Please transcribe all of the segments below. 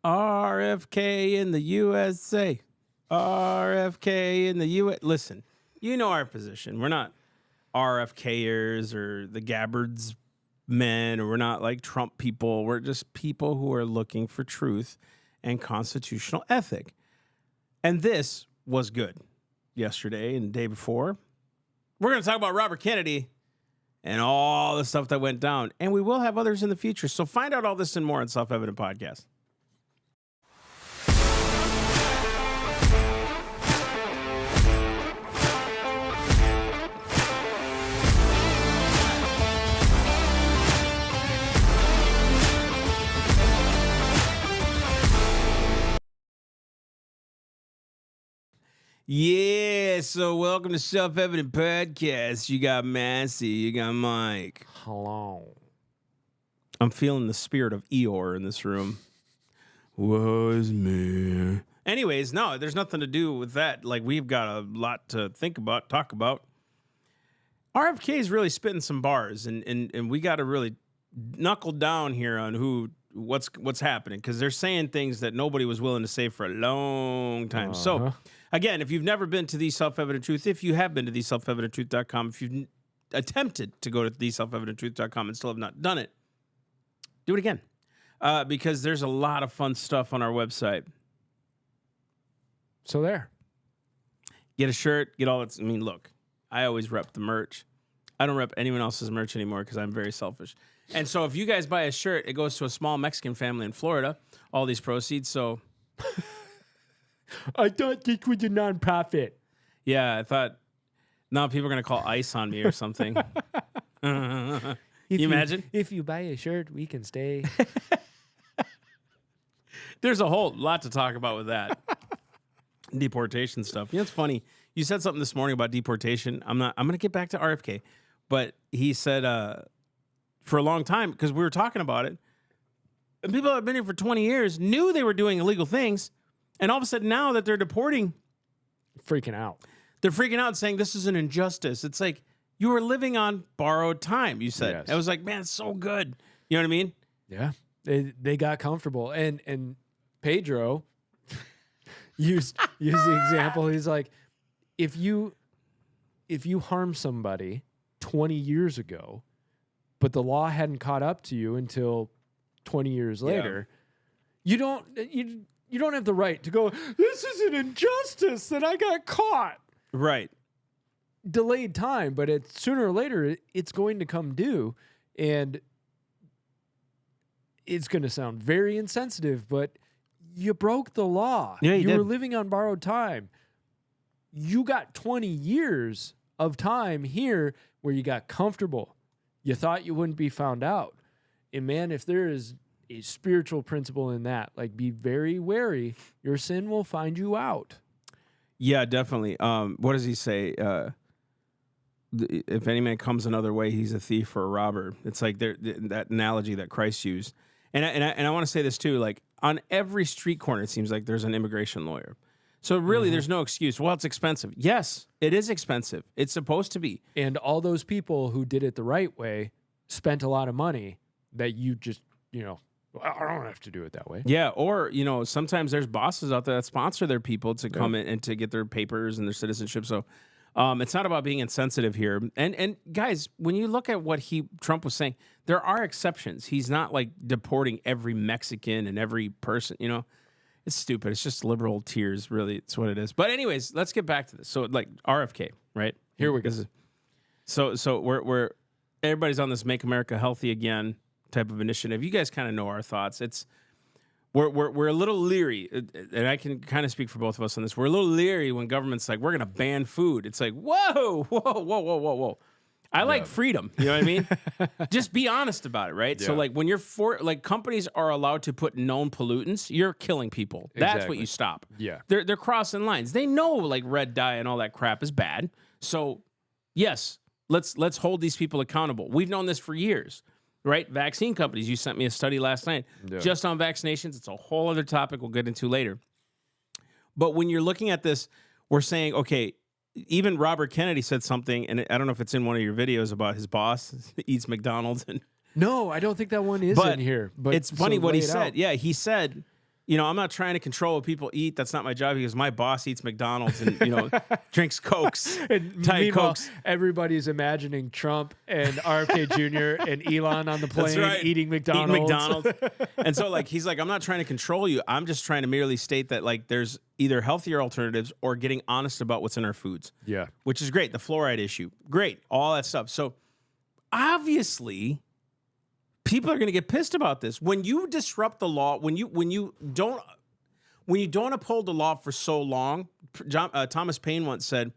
RFK in the USA. RFK in the U.S. Listen, you know our position. We're not RFKers or the Gabbards men, or we're not like Trump people. We're just people who are looking for truth and constitutional ethic. And this was good yesterday and the day before. We're going to talk about Robert Kennedy and all the stuff that went down. And we will have others in the future. So find out all this and more on Self-Evident Podcast. Yeah, so welcome to Self-Evident Podcast. You got Massey, you got Mike. Hello. I'm feeling the spirit of Eeyore in this room. Was me. Anyways, no, there's nothing to do with that. Like, we've got a lot to think about, talk about. RFK is really spitting some bars, and we got to really knuckle down here on what's happening, because they're saying things that nobody was willing to say for a long time. So, again, if you've never been to The Self-Evident Truth, if you have been to theselfevidenttruth.com, if you've attempted to go to theselfevidenttruth.com and still have not done it, do it again, because there's a lot of fun stuff on our website. So there. Get a shirt, get all that. I mean, look, I always rep the merch. I don't rep anyone else's merch anymore because I'm very selfish. And so if you guys buy a shirt, it goes to a small Mexican family in Florida, all these proceeds. So I thought this was a nonprofit. yeah, I thought now people are going to call ICE on me or something. Can you imagine? If you buy a shirt, we can stay. There's a whole lot to talk about with that. Deportation stuff. You know, it's funny. You said something this morning about deportation. I'm going to get back to RFK, but he said for a long time, because we were talking about it, and people that have been here for 20 years knew they were doing illegal things, and all of a sudden now that they're deporting, Freaking out. they're freaking out saying this is an injustice. It's like you were living on borrowed time, you said. Yes. I was like, man, it's so good. You know what I mean? Yeah. They got comfortable. And Pedro used the example. He's like, if you harm somebody 20 years ago, but the law hadn't caught up to you until 20 years later, you don't have the right to go, this is an injustice that I got caught. Right. Delayed time, but sooner or later it's going to come due, and it's going to sound very insensitive, but you broke the law. Yeah, you did. were living on borrowed time. You got 20 years of time here where you got comfortable. You thought you wouldn't be found out. And man, if there is a spiritual principle in that, like, be very wary. Your sin will find you out. Yeah, definitely. What does he say? If any man comes another way, he's a thief or a robber. It's like that analogy that Christ used. And I want to say this too. Like, on every street corner, it seems like there's an immigration lawyer. So really, there's no excuse. Well, it's expensive. Yes, it is expensive. It's supposed to be. And all those people who did it the right way spent a lot of money that you just, I don't have to do it that way. Yeah, or, sometimes there's bosses out there that sponsor their people to come in and to get their papers and their citizenship. So it's not about being insensitive here. And guys, when you look at what Trump was saying, there are exceptions. He's not like deporting every Mexican and every person, It's stupid. It's just liberal tears, really. It's what it is. But anyways, let's get back to this. So, like, RFK, right? Here we go. So we're everybody's on this Make America Healthy Again type of initiative. You guys kind of know our thoughts. We're a little leery, and I can kind of speak for both of us on this. We're a little leery when government's like, we're going to ban food. It's like, whoa. I like freedom. You know what I mean? Just be honest about it, right? Yeah. So, like, when companies are allowed to put known pollutants, you're killing people. That's what you stop. Yeah. They're crossing lines. They know, like, red dye and all that crap is bad. So, yes, let's hold these people accountable. We've known this for years, right? Vaccine companies. You sent me a study last night just on vaccinations. It's a whole other topic we'll get into later. But when you're looking at this, we're saying, okay, even Robert Kennedy said something, and I don't know if it's in one of your videos, about his boss eats McDonald's. No, I don't think that one is in here. But it's funny what he said. Yeah, he said I'm not trying to control what people eat. That's not my job because my boss eats McDonald's and, drinks Cokes, And Diet meanwhile, Cokes. everybody's imagining Trump and RFK Jr. and Elon on the plane right. eating McDonald's. Eating McDonald's. And so, he's like, I'm not trying to control you. I'm just trying to merely state that, there's either healthier alternatives or getting honest about what's in our foods. Yeah. Which is great. The fluoride issue. Great. All that stuff. So, obviously, people are going to get pissed about this. When you disrupt the law, when you don't uphold the law for so long, Thomas Paine once said,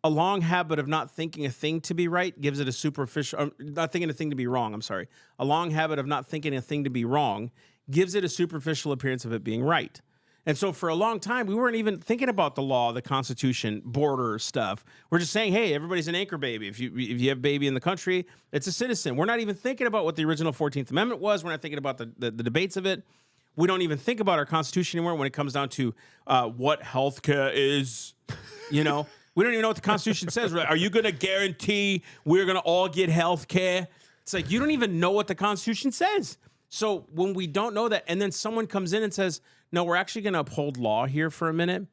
a long habit of not thinking a thing to be right gives it a superficial, not thinking a thing to be wrong, I'm sorry. A long habit of not thinking a thing to be wrong gives it a superficial appearance of it being right. And so for a long time, we weren't even thinking about the law, the Constitution, border stuff. We're just saying, hey, everybody's an anchor baby. If you have a baby in the country, it's a citizen. We're not even thinking about what the original 14th Amendment was. We're not thinking about the debates of it. We don't even think about our Constitution anymore when it comes down to what healthcare is. We don't even know what the Constitution says. Are you going to guarantee we're going to all get healthcare? It's like you don't even know what the Constitution says. So when we don't know that, and then someone comes in and says, no, we're actually going to uphold law here for a minute.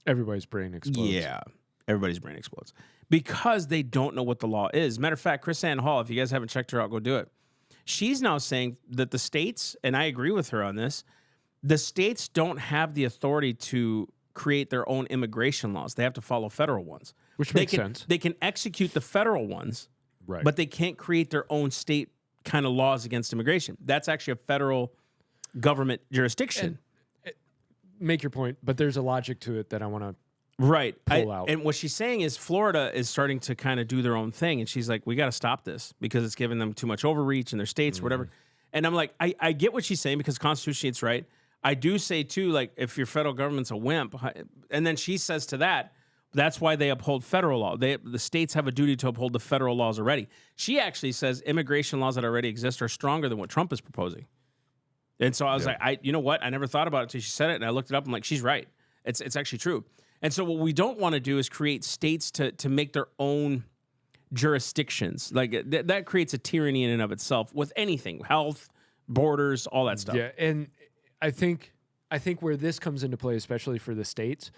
Everybody's brain explodes. Yeah, everybody's brain explodes because they don't know what the law is. Matter of fact, Chris Ann Hall, if you guys haven't checked her out, go do it. She's now saying that the states, and I agree with her on this, the states don't have the authority to create their own immigration laws. They have to follow federal ones. Which makes sense. They can execute the federal ones, right? But they can't create their own state kind of laws against immigration. That's actually a federal government jurisdiction. Make your point, but there's a logic to it that I want to pull out. And what she's saying is Florida is starting to kind of do their own thing. And she's like, we got to stop this because it's giving them too much overreach in their states, whatever. And I'm like, I get what she's saying because constitutionally it's right. I do say too, if your federal government's a wimp, and then she says to that, that's why they uphold federal law. The states have a duty to uphold the federal laws already. She actually says immigration laws that already exist are stronger than what Trump is proposing. And so I was like, you know what? I never thought about it until she said it, and I looked it up. I'm like, she's right. It's actually true. And so what we don't want to do is create states to make their own jurisdictions. That creates a tyranny in and of itself with anything, health, borders, all that stuff. Yeah, and I think where this comes into play, especially for the states,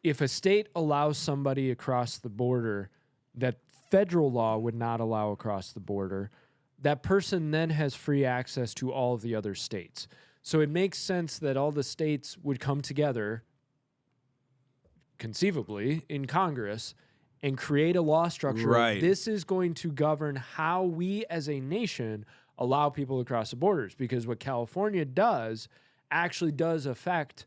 if a state allows somebody across the border that federal law would not allow across the border, that person then has free access to all of the other states. So it makes sense that all the states would come together, conceivably, in Congress and create a law structure. Right. This is going to govern how we as a nation allow people across the borders, because what California does actually does affect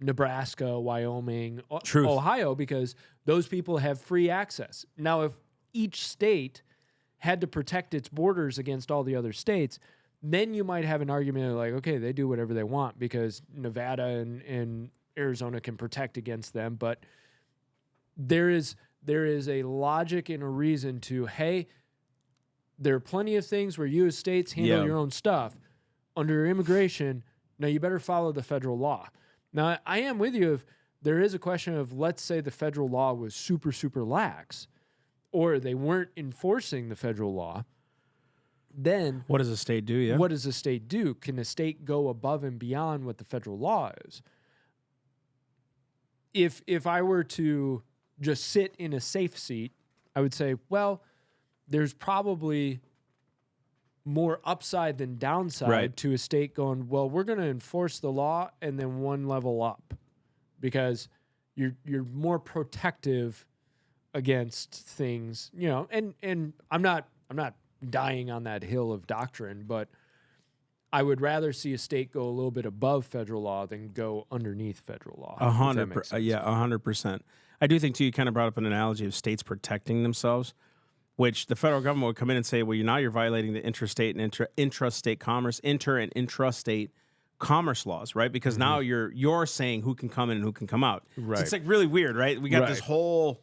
Nebraska, Wyoming, Ohio, because those people have free access. Now, if each state had to protect its borders against all the other states, then you might have an argument like, okay, they do whatever they want because Nevada and Arizona can protect against them. But there is a logic and a reason to, hey, there are plenty of things where you as states handle your own stuff. Under immigration, now you better follow the federal law. Now, I am with you if there is a question of, let's say the federal law was super, super lax, or they weren't enforcing the federal law, then what does a state do? Yeah. What does a state do? Can a state go above and beyond what the federal law is? If I were to just sit in a safe seat, I would say, well, there's probably more upside than downside to a state going, well, we're going to enforce the law and then one level up, because you're more protective against things, and I'm not dying on that hill of doctrine, but I would rather see a state go a little bit above federal law than go underneath federal law. 100%. Yeah, 100%. I do think too, you kind of brought up an analogy of states protecting themselves, which the federal government would come in and say, well, you're violating the interstate and intrastate commerce, inter and intrastate commerce laws, right? Because now you're saying who can come in and who can come out. Right. So it's like really weird, right? We got this whole.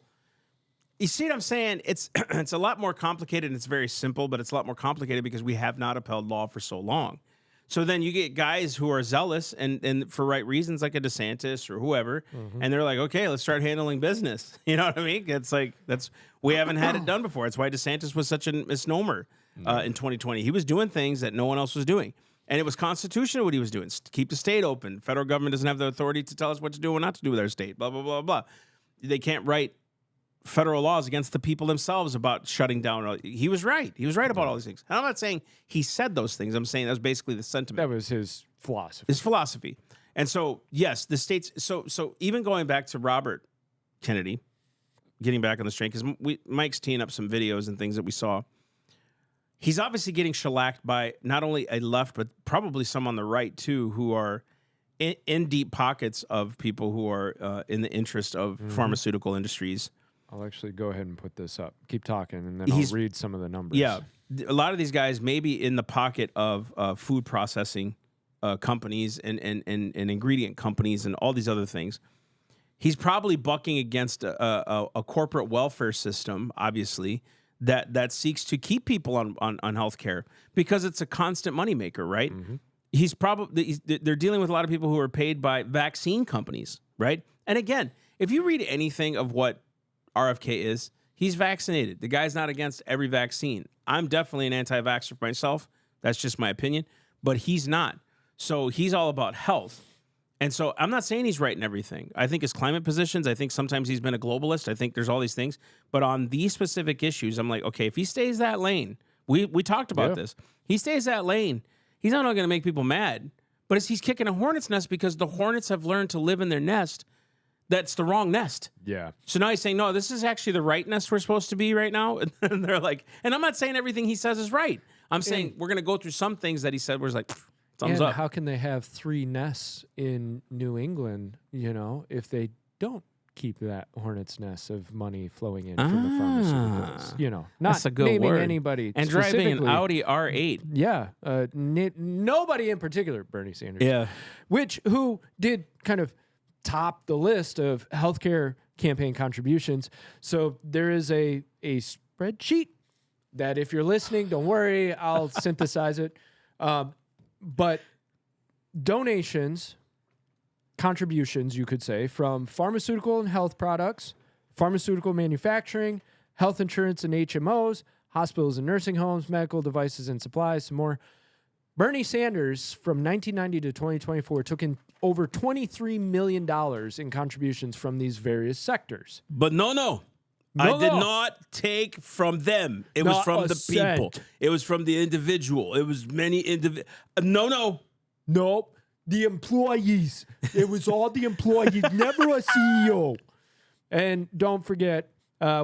You see what I'm saying? It's a lot more complicated and it's very simple, but it's a lot more complicated because we have not upheld law for so long. So then you get guys who are zealous and for right reasons, like a DeSantis or whoever, and they're like, okay, let's start handling business. You know what I mean? It's like we haven't had it done before. It's why DeSantis was such a misnomer in 2020. He was doing things that no one else was doing. And it was constitutional what he was doing. Keep the state open. Federal government doesn't have the authority to tell us what to do and not to do with our state. Blah, blah, blah, blah. They can't write federal laws against the people themselves about shutting down. He was right. He was right about all these things. And I'm not saying he said those things. I'm saying that was basically the sentiment. That was his philosophy. His philosophy. And so, yes, the states. So even going back to Robert Kennedy, getting back on the train, because Mike's teeing up some videos and things that we saw. He's obviously getting shellacked by not only a left, but probably some on the right, too, who are in deep pockets of people who are in the interest of pharmaceutical industries. I'll actually go ahead and put this up. Keep talking, and then I'll read some of the numbers. Yeah. A lot of these guys may be in the pocket of food processing companies and ingredient companies and all these other things. He's probably bucking against a corporate welfare system, obviously, that seeks to keep people on healthcare because it's a constant moneymaker, right? Mm-hmm. They're dealing with a lot of people who are paid by vaccine companies, right? And again, if you read anything of what RFK is, he's vaccinated. The guy's not against every vaccine. I'm definitely an anti-vaxxer myself. That's just my opinion, but he's not. So he's all about health. And so I'm not saying he's right in everything. I think his climate positions, I think sometimes he's been a globalist. I think there's all these things. But on these specific issues, I'm like, okay, if he stays that lane, we talked about this. He stays that lane, he's not only going to make people mad, but he's kicking a hornet's nest because the hornets have learned to live in their nest. That's the wrong nest. Yeah. So now he's saying, no, this is actually the right nest we're supposed to be right now. And they're like, and I'm not saying everything he says is right. I'm saying we're going to go through some things that he said where it's like, thumbs up. How can they have 3 nests in New England, if they don't keep that hornet's nest of money flowing in from the pharmaceuticals? Not that's a good naming word. Anybody and driving an Audi R8. Yeah. Nobody in particular, Bernie Sanders. Yeah. Who did kind of top the list of healthcare campaign contributions. So there is a spreadsheet that if you're listening, don't worry, I'll synthesize it. But donations, contributions, you could say, from pharmaceutical and health products, pharmaceutical manufacturing, health insurance and HMOs, hospitals and nursing homes, medical devices and supplies, some more. Bernie Sanders, from 1990 to 2024, took in over $23 million in contributions from these various sectors. But no. I did not take from them. It was from the people. It was from the individual. It was many individuals. No. Nope. The employees. It was all the employees, never a CEO. And don't forget,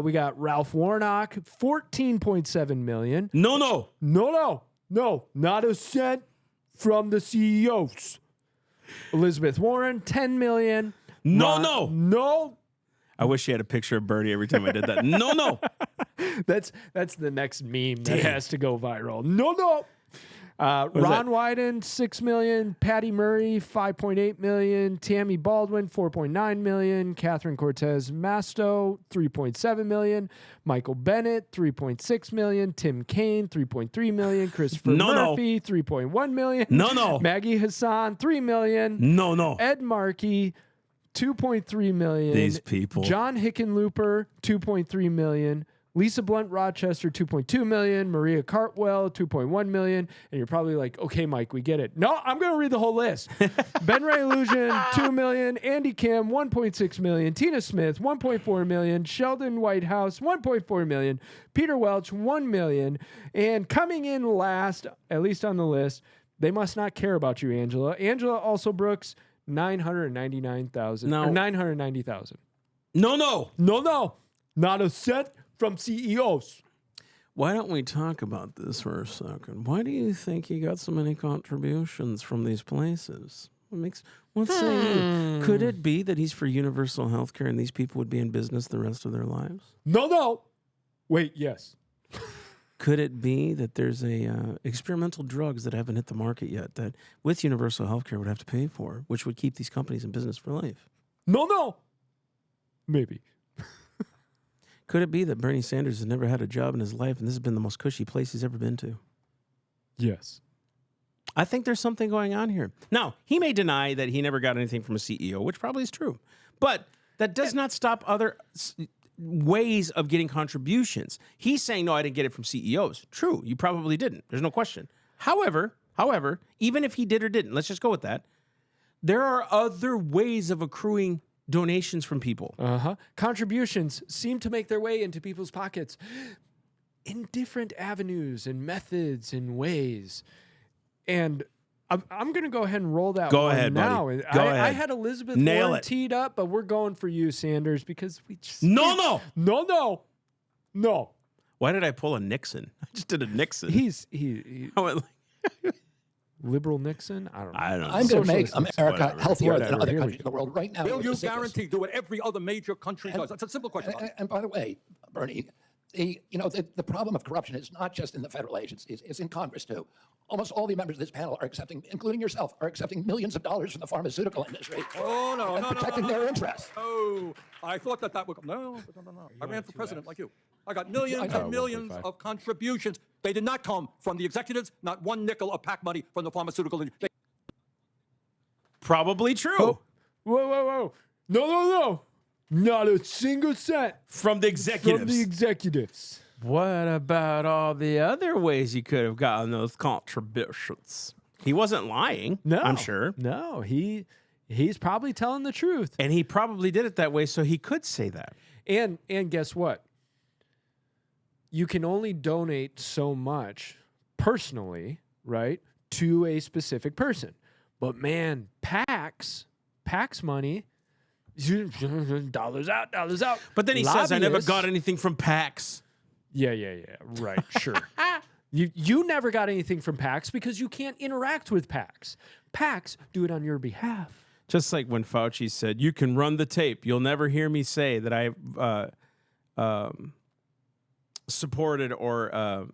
we got Ralph Warnock, $14.7 million. No, not a cent from the CEOs. Elizabeth Warren, $10 million. No. I wish you had a picture of Bernie every time I did that. No. That's the next meme that has to go viral. No. Ron Wyden, $6 million. Patty Murray, $5.8 million. Tammy Baldwin, $4.9 million. Catherine Cortez Masto, $3.7 million. Michael Bennett, $3.6 million. Tim Kaine, $3.3 million. Christopher Murphy, $3.1 million. No. Maggie Hassan, $3 million. No. Ed Markey, $2.3 million. These people. John Hickenlooper, $2.3 million. Lisa Blunt Rochester, $2.2 million. Maria Cartwell, $2.1 million. And you're probably like, okay, Mike, we get it. No, I'm going to read the whole list. Ben Ray Illusion, $2 million. Andy Kim, $1.6 million. Tina Smith, $1.4 million. Sheldon Whitehouse, $1.4 million. Peter Welch, $1 million. And coming in last, at least on the list, they must not care about you, Angela. Angela also Brooks, $999,000. No. Or $990,000. No. Not a cent from CEOs. Why don't we talk about this for a second? Why do you think he got so many contributions from these places? Let's say, could it be that he's for universal health care and these people would be in business the rest of their lives? No. Wait, yes. Could it be that there's experimental drugs that haven't hit the market yet that with universal health care would have to pay for, which would keep these companies in business for life? No. Maybe. Could it be that Bernie Sanders has never had a job in his life and this has been the most cushy place he's ever been to? Yes. I think there's something going on here. Now, he may deny that he never got anything from a CEO, which probably is true. But that does not stop other ways of getting contributions. He's saying, no, I didn't get it from CEOs. True, you probably didn't. There's no question. However, However, even if he did or didn't, let's just go with that. There are other ways of accruing donations from people. Contributions seem to make their way into people's pockets in different avenues and methods and ways. And I'm going to go ahead and roll that Go one ahead, now. buddy. Go ahead. I had Elizabeth Nail Warren it. teed up, but we're going for you, Sanders, because we just... No. No. Why did I pull a Nixon? I just did a Nixon. He I went like, liberal Nixon? I don't know. I don't know. I'm going to make Socialist. America Whatever. healthier than Whatever. other Here we countries in the world right now. Will with you the sickness. guarantee do what every other major country does? That's a simple question. And by the way, Bernie, the problem of corruption is not just in the federal agencies; it's in Congress too. Almost all the members of this panel are accepting, including yourself, are accepting millions of dollars from the pharmaceutical industry Oh, no, and no, no, protecting no, their no. interests. Oh, I thought that would come. No. I ran for president like you. I got millions know. and millions 1.5. of contributions. They did not come from the executives, not one nickel of PAC money from the pharmaceutical industry. Probably true. Oh. Whoa. No. Not a single cent From the from executives. the executives. What about all the other ways you could have gotten those contributions? He wasn't lying, No. I'm sure. No, he's probably telling the truth. And he probably did it that way so he could say that. And guess what? You can only donate so much personally, right, to a specific person. But man, PACs money, dollars out. But then he says, I never Lobbyists- got anything from PACs. Yeah. Right, sure. You never got anything from PACs because you can't interact with PACs. PACs do it on your behalf. Just like when Fauci said, you can run the tape. You'll never hear me say that I supported or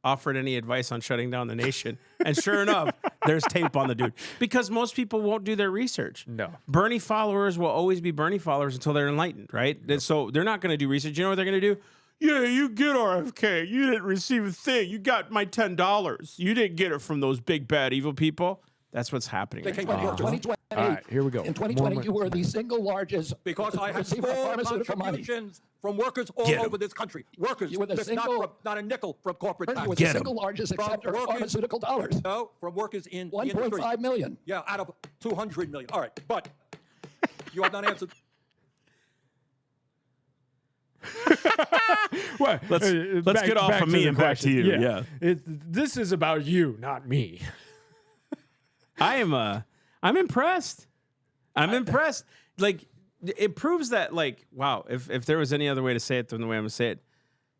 offered any advice on shutting down the nation. And sure enough, there's tape on the dude. Because most people won't do their research. No. Bernie followers will always be Bernie followers until they're enlightened, right? Yep. So they're not going to do research. You know what they're going to do? Yeah, you get RFK. You didn't receive a thing. You got my $10. You didn't get it from those big, bad, evil people. That's what's happening. They Right came now. from In here. 2020, All right, here we go. In 2020, More you were the single largest Because I had receiver of full pharmaceutical money. contributions from workers all Get 'em. over this country. Workers, You were the not single- not a nickel from corporate You tax. were the Get 'em. single largest From acceptor of workers- pharmaceutical dollars. No, from workers in the industry. 1.5 million. Yeah, out of 200 million. All right, but you have not answered. Well, Let's get off of me and back to you. Yeah. This is about you, not me. I'm impressed. I'm impressed. Like, it proves that, like, wow, if there was any other way to say it than the way I'm gonna say it,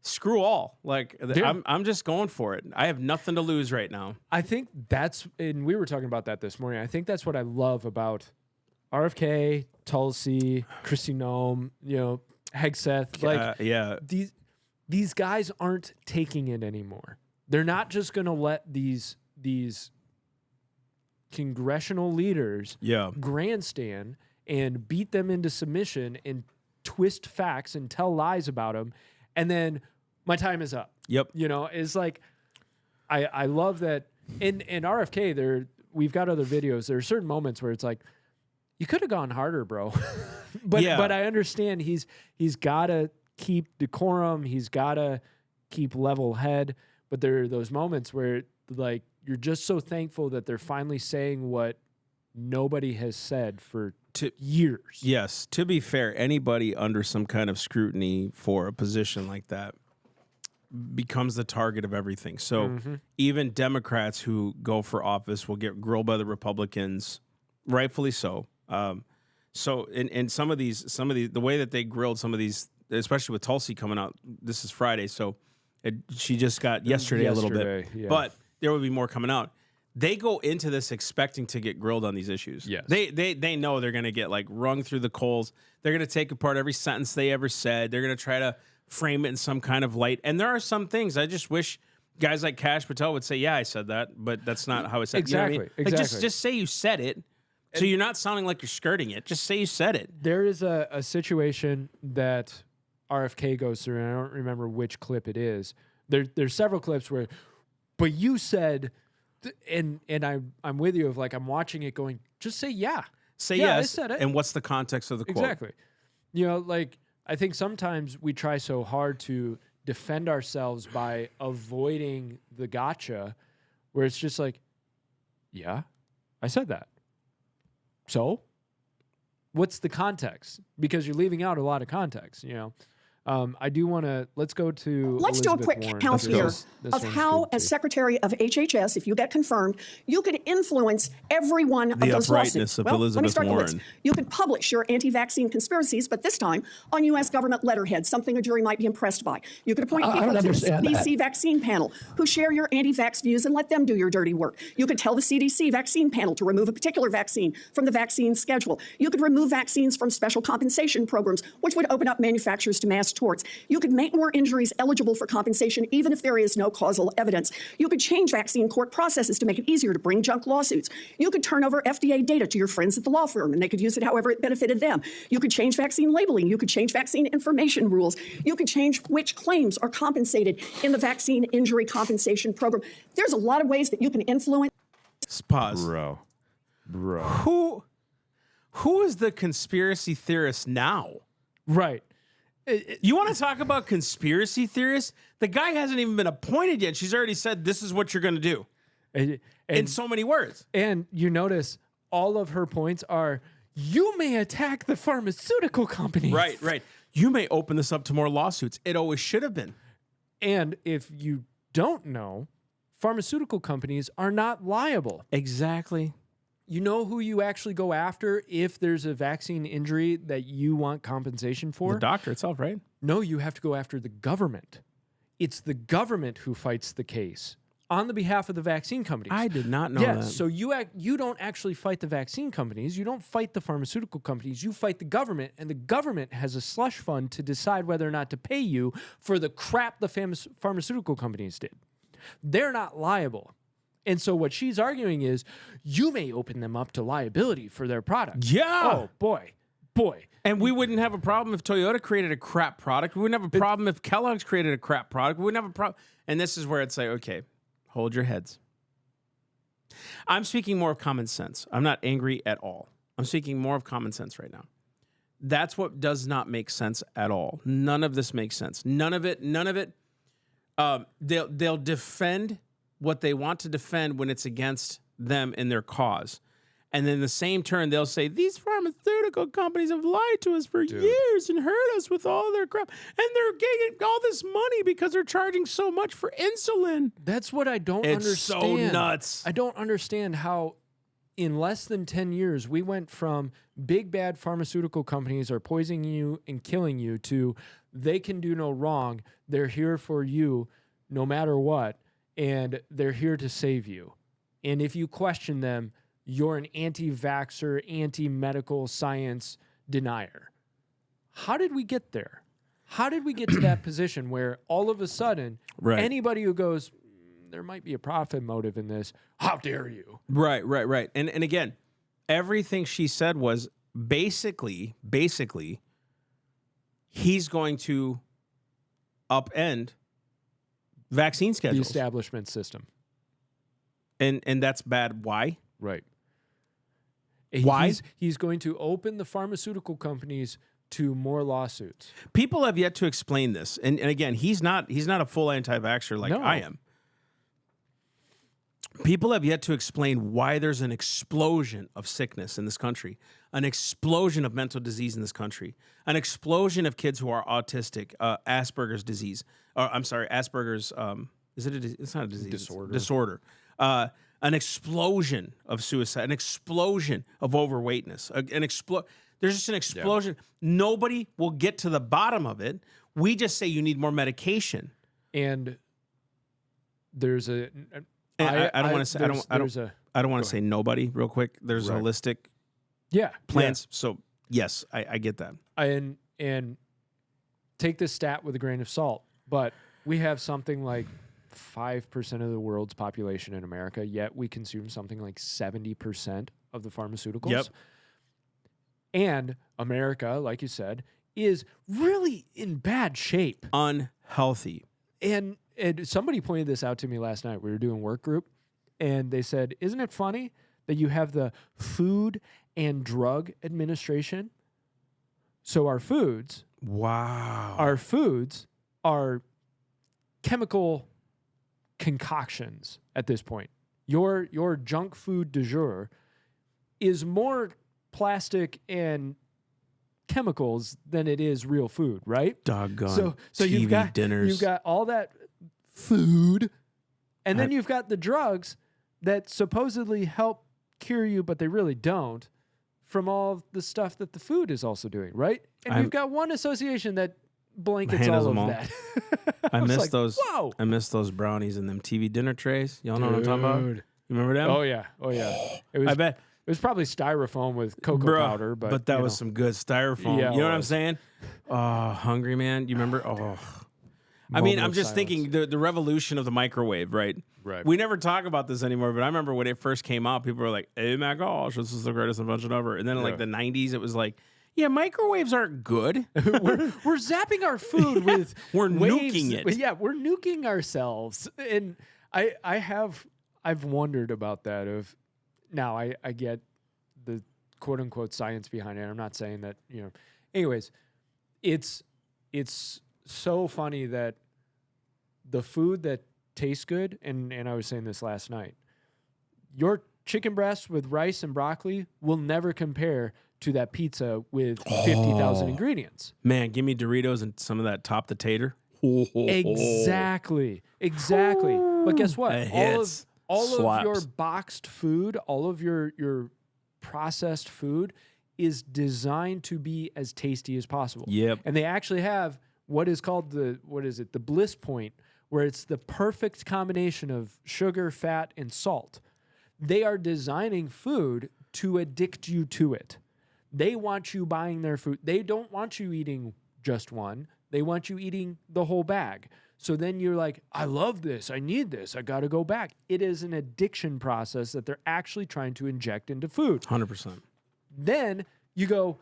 screw all. Like, Yeah. I'm just going for it. I have nothing to lose right now. I think that's, and we were talking about that this morning. I think that's what I love about RFK, Tulsi, Kristi Noem, Hegseth. Like, yeah. these guys aren't taking it anymore. They're not just going to let these congressional leaders Yeah. grandstand and beat them into submission and twist facts and tell lies about them. And then my time is up. Yep. It's like, I love that in RFK we've got other videos. There are certain moments where it's like, you could have gone harder, bro. but Yeah. I understand he's got to keep decorum. He's got to keep level head. But there are those moments where, like, you're just so thankful that they're finally saying what nobody has said for years. Yes. To be fair, anybody under some kind of scrutiny for a position like that becomes the target of everything. So even Democrats who go for office will get grilled by the Republicans, rightfully so. So in some of these, the way that they grilled some of these, especially with Tulsi coming out, this is Friday, so she just got yesterday a little bit, Yesterday, yeah. but there will be more coming out. They go into this expecting to get grilled on these issues. Yes. They know they're going to get, like, wrung through the coals. They're going to take apart every sentence they ever said. They're going to try to frame it in some kind of light. And there are some things I just wish guys like Kash Patel would say, yeah, I said that, but that's not how I said it. You know what I mean? Exactly. Like, just say you said it, so you're not sounding like you're skirting it. Just say you said it. There is a situation that RFK goes through, and I don't remember which clip it is. There's several clips where, but you said, and I'm with you, of like, I'm watching it going, just say yeah. Say Yeah, I yes. said it. And what's the context of the quote? Exactly. Like, I think sometimes we try so hard to defend ourselves by avoiding the gotcha, where it's just like, Yeah, I said that. So, what's the context? Because you're leaving out a lot of context, you know. I do want to, let's go to Let's do a Elizabeth quick Warren, count because here this of one's how, good as too. Secretary of HHS, if you get confirmed, you could influence every one of The those uprightness lawsuits. of Well, let me Elizabeth start the Warren. list. You could publish your anti-vaccine conspiracies, but this time on U.S. government letterhead, something a jury might be impressed by. You could appoint I people don't to the understand that. CDC vaccine panel who share your anti-vax views and let them do your dirty work. You could tell the CDC vaccine panel to remove a particular vaccine from the vaccine schedule. You could remove vaccines from special compensation programs, which would open up manufacturers to mass torts. You could make more injuries eligible for compensation even if there is no causal evidence. You could change vaccine court processes to make it easier to bring junk lawsuits. You could turn over FDA data to your friends at the law firm and they could use it however it benefited them. You could change vaccine labeling. You could change vaccine information rules. You could change which claims are compensated in the vaccine injury compensation program. There's a lot of ways that you can influence. Pause. Bro. Who is the conspiracy theorist now? Right. You want to talk about conspiracy theorists? The guy hasn't even been appointed yet. She's already said this is what you're going to do in so many words. And you notice all of her points are, you may attack the pharmaceutical companies. Right. You may open this up to more lawsuits. It always should have been. And if you don't know, pharmaceutical companies are not liable. Exactly. You know who you actually go after if there's a vaccine injury that you want compensation for? The doctor itself, right? No, you have to go after the government. It's the government who fights the case on the behalf of the vaccine companies. I did not know Yes, that. so you don't actually fight the vaccine companies. You don't fight the pharmaceutical companies. You fight the government, and the government has a slush fund to decide whether or not to pay you for the crap the pharmaceutical companies did. They're not liable. And so what she's arguing is you may open them up to liability for their product. Yeah. Oh, boy. And we wouldn't have a problem if Toyota created a crap product. We wouldn't have a problem if Kellogg's created a crap product. We wouldn't have a problem. And this is where it's like, okay, hold your heads. I'm speaking more of common sense. I'm not angry at all. I'm speaking more of common sense right now. That's what does not make sense at all. None of this makes sense. None of it. They'll defend what they want to defend when it's against them and their cause. And then in the same turn, they'll say, these pharmaceutical companies have lied to us for years and hurt us with all their crap. And they're getting all this money because they're charging so much for insulin. That's what I don't It's understand. so nuts. I don't understand how in less than 10 years, we went from big bad pharmaceutical companies are poisoning you and killing you to they can do no wrong. They're here for you no matter what. And they're here to save you. And if you question them, you're an anti-vaxxer, anti-medical science denier. How did we get there? How did we get to that position where all of a sudden, anybody who goes, there might be a profit motive in this, how dare you? Right. And again, everything she said was basically, he's going to upend vaccine The schedules. establishment system. And that's bad. Why? Right. Why? He's going to open the pharmaceutical companies to more lawsuits. People have yet to explain this. And again, he's not a full anti-vaxxer like No. I am. People have yet to explain why there's an explosion of sickness in this country, an explosion of mental disease in this country, an explosion of kids who are autistic, Asperger's disease. Asperger's, is it a disease? It's not a disease. Disorder. An explosion of suicide, an explosion of overweightness, there's just an explosion. Yeah. Nobody will get to the bottom of it. We just say you need more medication. And there's a... I don't want to say nobody real quick. There's holistic plans. Yeah. So yes, I get that. And take this stat with a grain of salt, but we have something like 5% of the world's population in America, yet we consume something like 70% of the pharmaceuticals. Yep. And America, like you said, is really in bad shape. Unhealthy. And somebody pointed this out to me last night. We were doing work group, and they said, isn't it funny that you have the Food and Drug Administration? So our foods are chemical concoctions at this point. your junk food du jour is more plastic and chemicals than it is real food, right? Doggone So TV you've dinners. got all that food, and then you've got the drugs that supposedly help cure you, but they really don't, from all the stuff that the food is also doing, right? And you've got one association that blankets handles all of them all. that. I miss like, those. whoa. I miss those brownies and them TV dinner trays. Y'all know what I'm talking about? Dude. You remember them? Oh yeah. It was. I bet. It was probably styrofoam with cocoa Bro, powder, but that you was know. some good styrofoam. Yeah, you know it what I'm was. saying? Oh, hungry man. You remember? Oh, I mean, Moment I'm of just silence. thinking the revolution of the microwave, right? Right. We never talk about this anymore, but I remember when it first came out, people were like, "Hey, my gosh, this is the greatest invention ever." And then in like the '90s, it was like, "Yeah, microwaves aren't good." we're zapping our food with We're waves. nuking it. Yeah, we're nuking ourselves. And I've wondered about that. Of now I get the quote unquote science behind it. I'm not saying that, you know. Anyways, it's so funny that the food that tastes good, and I was saying this last night, your chicken breast with rice and broccoli will never compare to that pizza with 50,000 ingredients. Man, give me Doritos and some of that top the tater. Exactly. But guess what? That All hits. of your Slaps. boxed food, all of your processed food is designed to be as tasty as possible. Yep. And they actually have what is called the bliss point, where it's the perfect combination of sugar, fat, and salt. They are designing food to addict you to it. They want you buying their food. They don't want you eating just one. They want you eating the whole bag. So then you're like, I love this. I need this. I got to go back. It is an addiction process that they're actually trying to inject into food. 100%. Then you go,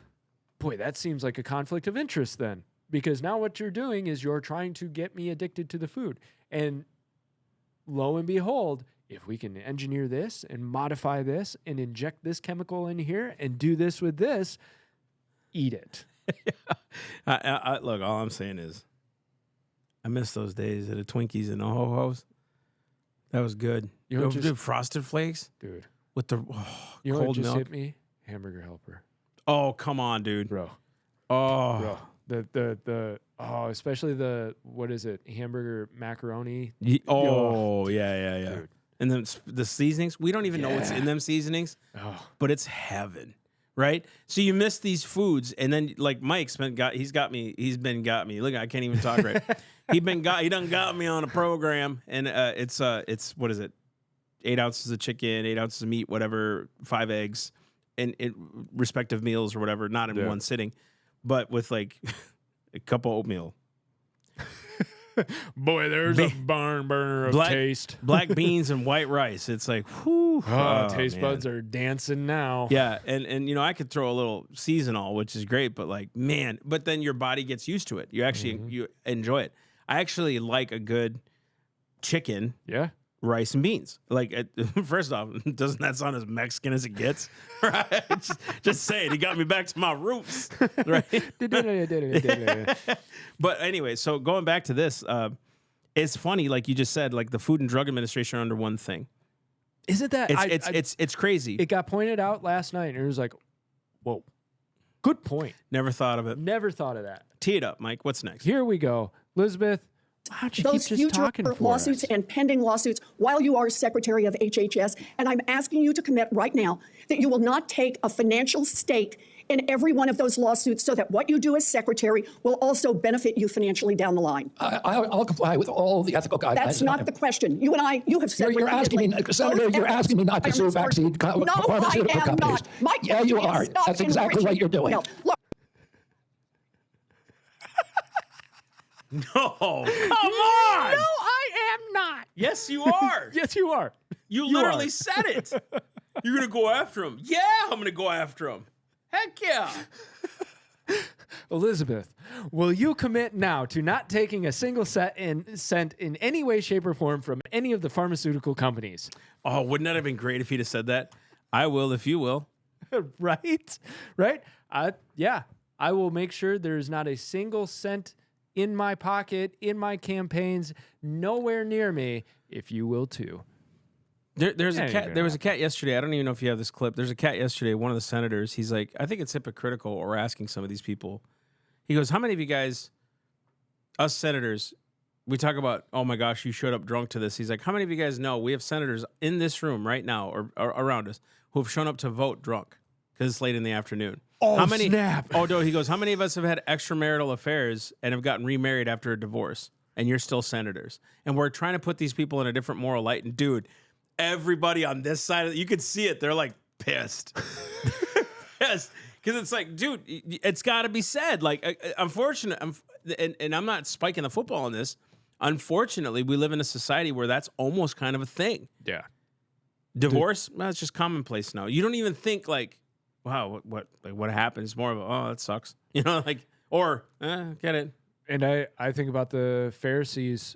boy, that seems like a conflict of interest then. Because now what you're doing is you're trying to get me addicted to the food. And lo and behold, if we can engineer this and modify this and inject this chemical in here and do this with this, eat it. Look, all I'm saying is I miss those days of the Twinkies and the Ho-Hos. That was good. You know, Dude, Frosted Flakes Dude, with the you know what cold just milk. hit me? Hamburger Helper. Oh, come on, dude. Bro. Oh. The especially the, what is it? Hamburger macaroni. Oh, yeah. Dude. And then the seasonings, we don't even know what's in them seasonings, but it's heaven, right? So you miss these foods, and then like Mike's been got me. Look, I can't even talk right. he done got me on a program, and it's what is it? 8 ounces of chicken, 8 ounces of meat, whatever, 5 eggs, and respective meals or whatever, not in one sitting, but with like a cup of oatmeal. Boy, there's a barn burner of taste. Black beans and white rice. It's like, whew. Taste buds are dancing now. Yeah, and you know, I could throw a little seasonal, which is great, but like, man, but then your body gets used to it. You actually you enjoy it. I actually like a good chicken, Yeah. rice and beans. Like, first off, doesn't that sound as Mexican as it gets? Right? Just saying, he got me back to my roots. Right? But anyway, so going back to this, it's funny, like you just said, like the Food and Drug Administration are under one thing. Isn't that It's crazy. it got pointed out last night and it was like, whoa. Good point. Never thought of it. Never thought of that. Tee it up, Mike. What's next? Here we go. Elizabeth, why don't you keep Those just future talking for lawsuits us? and pending lawsuits while you are Secretary of HHS. And I'm asking you to commit right now that you will not take a financial stake in every one of those lawsuits so that what you do as Secretary will also benefit you financially down the line. I'll comply with all the ethical guidelines. That's not the question. You have said You're asking me, repeatedly, Senator, those you're asking me not to efforts sue are vaccine no, pharmaceutical I am companies. not. My Yeah, you question are. is stop That's exactly what you're doing. enriching- Look, No, come on. No, I am not. Yes, you are. Yes, you are. You literally said it. You're going to go after him. Yeah, I'm going to go after him. Heck yeah. Elizabeth, will you commit now to not taking a single cent in any way, shape, or form from any of the pharmaceutical companies? Oh, wouldn't that have been great if he'd have said that? I will if you will. Right? Right? Yeah. I will make sure there's not a single cent in my pocket, in my campaigns, nowhere near me, if you will too. There's a Yeah, cat. There was a cat yesterday. I don't even know if you have this clip. There's a cat yesterday. One of the senators. He's like, I think it's hypocritical. Or asking some of these people. He goes, "How many of you guys, us senators, we talk about? Oh my gosh, you showed up drunk to this." He's like, "How many of you guys know we have senators in this room right now or around us who have shown up to vote drunk because it's late in the afternoon?" Oh, how many? snap. Oh no. He goes, "How many of us have had extramarital affairs and have gotten remarried after a divorce? And you're still senators. And we're trying to put these people in a different moral light. And dude, everybody on this side of you could see it. They're like pissed." Pissed. Because it's like, dude, it's got to be said. Like, unfortunately, and I'm not spiking the football on this. Unfortunately, we live in a society where that's almost kind of a thing. Yeah. Divorce, well, it's just commonplace now. You don't even think like, wow, what happened? It's more of a, oh, that sucks. You know, like, or, get it. And I think about the Pharisees,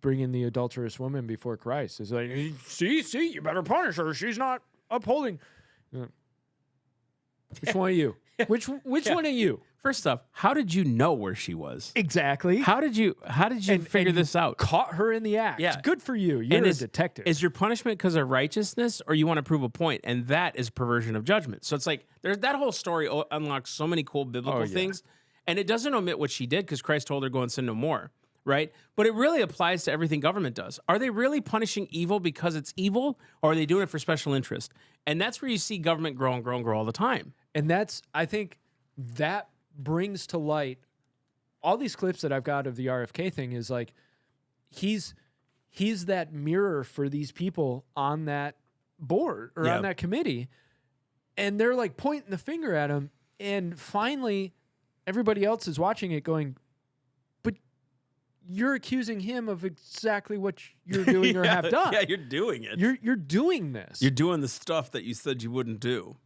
bringing the adulterous woman before Christ. It's like, see, you better punish her. She's not upholding. Which one of you? Which one of you? First off, how did you know where she was? Exactly. How did you figure this out? Caught her in the act. Yeah. Good for you. You're a detective. Is your punishment because of righteousness, or you want to prove a point? And that is perversion of judgment. So it's like that whole story unlocks so many cool biblical things, and it doesn't omit what she did because Christ told her, "Go and sin no more." Right? But it really applies to everything government does. Are they really punishing evil because it's evil, or are they doing it for special interest? And that's where you see government grow and grow and grow all the time. And I think that brings to light all these clips that I've got of the RFK thing is like, he's that mirror for these people on that board or on that committee. And they're like pointing the finger at him. And finally, everybody else is watching it going, but you're accusing him of exactly what you're doing or have done. Yeah, you're doing it. You're doing this. You're doing the stuff that you said you wouldn't do.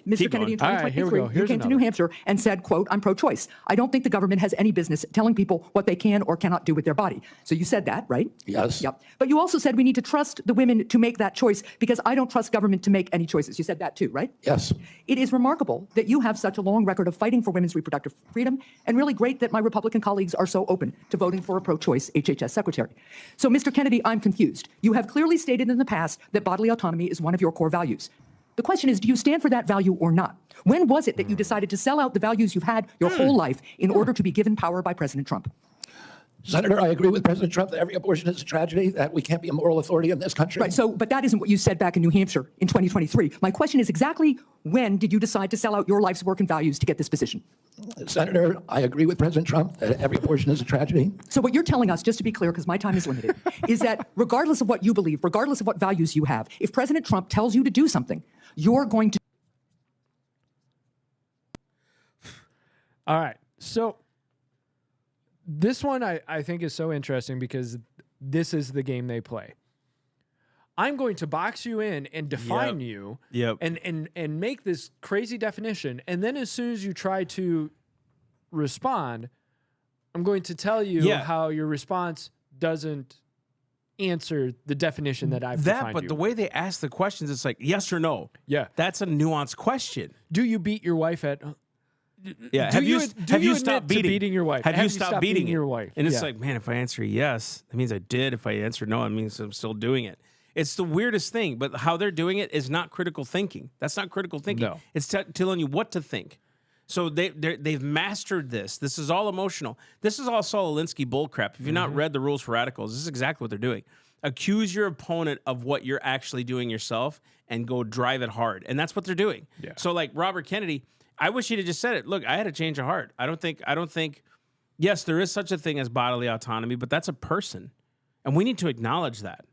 Mr. Kennedy, in All right, here we go. 2023, you Here's came to another. New Hampshire and said, quote, "I'm pro-choice. I don't think the government has any business telling people what they can or cannot do with their body." So you said that, right? Yes. Yep. But you also said we need to trust the women to make that choice because I don't trust government to make any choices. You said that too, right? Yes. It is remarkable that you have such a long record of fighting for women's reproductive freedom, and really great that my Republican colleagues are so open to voting for a pro-choice HHS secretary. So, Mr. Kennedy, I'm confused. You have clearly stated in the past that bodily autonomy is one of your core values. The question is, do you stand for that value or not? When was it that you decided to sell out the values you've had your whole life in order to be given power by President Trump? Senator, I agree with President Trump that every abortion is a tragedy, that we can't be a moral authority in this country. Right, but that isn't what you said back in New Hampshire in 2023. My question is exactly when did you decide to sell out your life's work and values to get this position? Senator, I agree with President Trump that every abortion is a tragedy. So what you're telling us, just to be clear, because my time is limited, is that regardless of what you believe, regardless of what values you have, if President Trump tells you to do something, you're going to... All right. So this one I think is so interesting because this is the game they play. I'm going to box you in and define you and make this crazy definition. And then as soon as you try to respond, I'm going to tell you how your response doesn't answer the definition that I've defined But you. the way they ask the questions, it's like yes or no. Yeah. That's a nuanced question. Do you beat your wife at... Yeah. Do Have you admit stopped to beating beating your wife? Have you stopped stopped beating your wife? And it's Yeah. like, man, if I answer yes, that means I did. If I answer no, it means I'm still doing it. It's the weirdest thing, but how they're doing it is not critical thinking. That's not critical thinking. No. It's telling you what to think. So they've mastered this. This is all emotional. This is all Saul Alinsky bullcrap. If you've not read the Rules for Radicals, this is exactly what they're doing. Accuse your opponent of what you're actually doing yourself and go drive it hard. And that's what they're doing. Yeah. So like Robert Kennedy, I wish he'd have just said it. Look, I had a change of heart. I don't think, yes, there is such a thing as bodily autonomy, but that's a person. And we need to acknowledge that.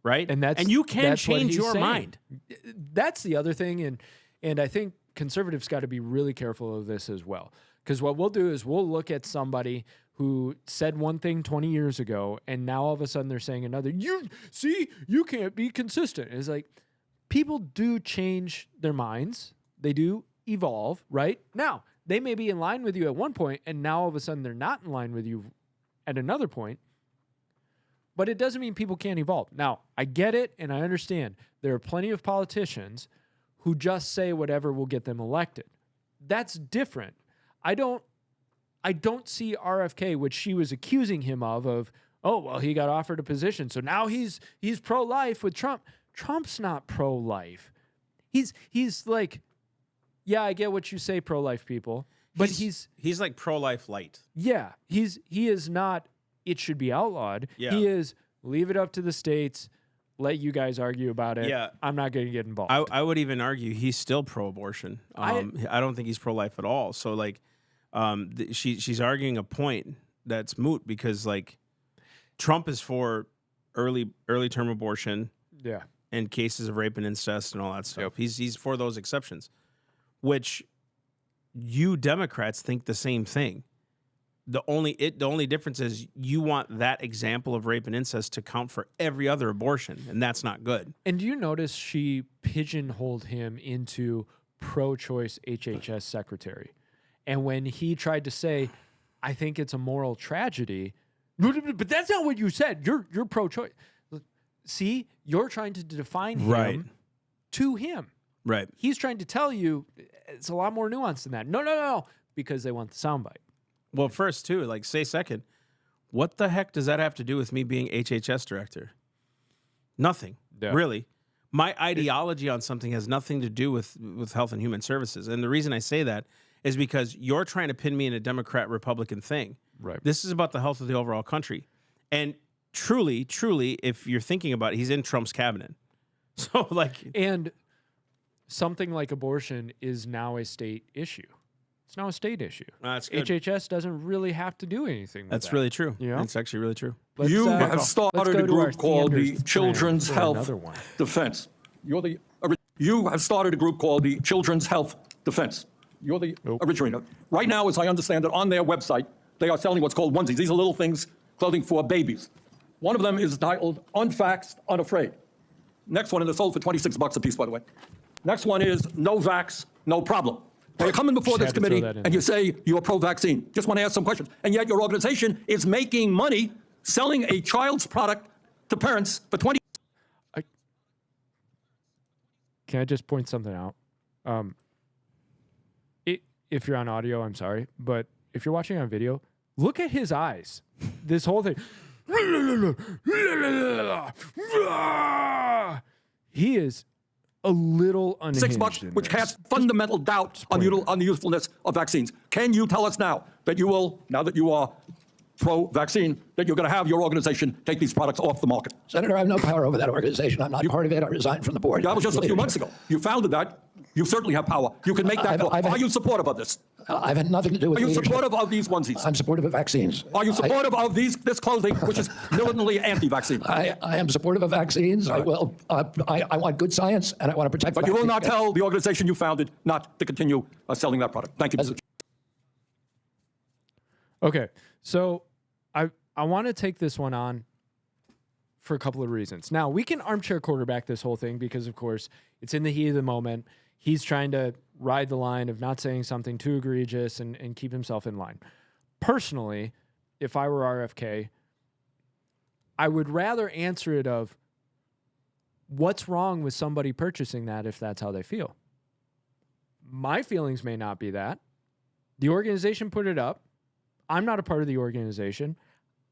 Right? And you can that's what change he's your saying. mind. That's the other thing, and I think conservatives got to be really careful of this as well. Because what we'll do is we'll look at somebody who said one thing 20 years ago, and now all of a sudden they're saying another. You can't be consistent. It's like people do change their minds. They do evolve, right? Now, they may be in line with you at one point, and now all of a sudden they're not in line with you at another point. But it doesn't mean people can't evolve. Now, I get it and I understand. There are plenty of politicians who just say whatever will get them elected. That's different. I don't see RFK, which she was accusing him of oh, well, he got offered a position, so now he's pro-life with Trump. Trump's not pro-life. He's like, yeah, I get what you say, pro-life people, but he's like pro-life light. yeah, he is not, it should be outlawed. Yeah. He is, leave it up to the states, let you guys argue about it. Yeah. I'm not going to get involved. I would even argue he's still pro-abortion. I don't think he's pro-life at all. So like, she's arguing a point that's moot because like Trump is for early term abortion. Yeah. And cases of rape and incest and all that stuff. He's for those exceptions, which you Democrats think the same thing. The only difference is you want that example of rape and incest to count for every other abortion, and that's not good. And do you notice she pigeonholed him into pro-choice HHS secretary? And when he tried to say, I think it's a moral tragedy, but that's not what you said. You're pro-choice. See, you're trying to define him to him. Right. He's trying to tell you it's a lot more nuanced than that. No, because they want the soundbite. Well, first, too, like, say second, what the heck does that have to do with me being HHS director? Nothing, really. My ideology on something has nothing to do with Health and Human Services. And the reason I say that is because you're trying to pin me in a Democrat-Republican thing. Right. This is about the health of the overall country. And truly, if you're thinking about it, he's in Trump's cabinet. So, like... And something like abortion is now a state issue. It's now a state issue. That's good. HHS doesn't really have to do anything with that. Really true. You know? It's actually really true. You have started a group called the Sanders Children's plan for Health another one. Defense. You have started a group called the Children's Health Defense. You're the originator. Right now, as I understand it, on their website, they are selling what's called onesies. These are little things, clothing for babies. One of them is titled Unvaxxed, Unafraid. Next one, and they're sold for $26 a piece, by the way. Next one is No Vax, No Problem. Now, you're coming before this committee and you say you're pro-vaccine. Just want to ask some questions. And yet your organization is making money selling a child's product to parents for 20. Can I just point something out? If you're on audio, I'm sorry. But if you're watching on video, look at his eyes. This whole thing. He is a little unhinged. $6, which casts fundamental doubt on the usefulness of vaccines. Can you tell us now that you will, now that you are pro-vaccine, that you're going to have your organization take these products off the market? Senator, I have no power over that organization. I'm not part of it. I resigned from the board. That was just a few months ago. You founded that. You certainly have power. You can make that. Are you supportive of this? I've had nothing to do with Are you leadership. supportive of these onesies? I'm supportive of vaccines. Are you supportive of this clothing, which is militantly anti-vaccine? I am supportive of vaccines. I will. I want good science, and I want to protect. But you will not tell the organization you founded not to continue selling that product. Thank you, Mr. Okay, so I want to take this one on for a couple of reasons. Now, we can armchair quarterback this whole thing because, of course, it's in the heat of the moment. He's trying to ride the line of not saying something too egregious and keep himself in line. Personally, if I were RFK, I would rather answer it of what's wrong with somebody purchasing that if that's how they feel. My feelings may not be that. The organization put it up. I'm not a part of the organization.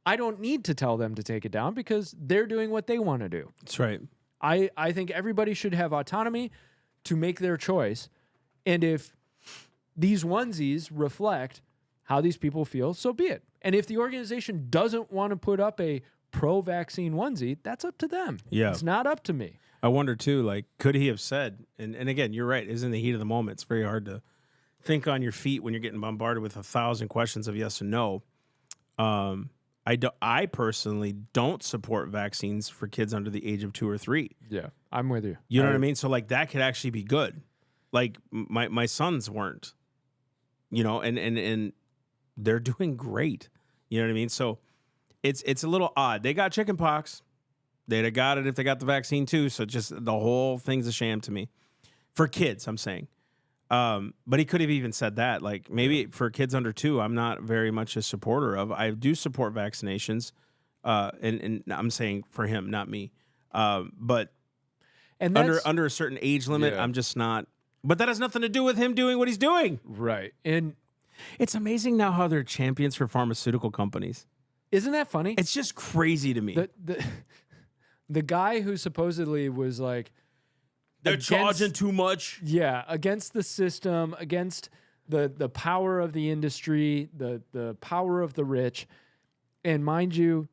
I don't need to tell them to take it down because they're doing what they want to do. That's right. I think everybody should have autonomy to make their choice. And if these onesies reflect how these people feel, so be it. And if the organization doesn't want to put up a pro-vaccine onesie, that's up to them. Yeah. It's not up to me. I wonder, too, like, could he have said, and again, you're right, it's in the heat of the moment. It's very hard to think on your feet when you're getting bombarded with 1,000 questions of yes and no. I personally don't support vaccines for kids under the age of 2 or 3. Yeah, I'm with you. You know what I mean? So, like, that could actually be good. Like, my sons weren't, you know, and they're doing great. You know what I mean? So, it's a little odd. They got chicken pox. They'd have got it if they got the vaccine, too. So, just the whole thing's a sham to me. For kids, I'm saying. But he could have even said that, like, maybe for kids under 2, I'm not very much a supporter of. I do support vaccinations, and I'm saying for him, not me. But And under a certain age limit, I'm just not. But that has nothing to do with him doing what he's doing. Right. And it's amazing now how they're champions for pharmaceutical companies. Isn't that funny? It's just crazy to me. The guy who supposedly was like, They're against- charging too much. yeah, against the system, against the power of the industry, the power of the rich. And mind you,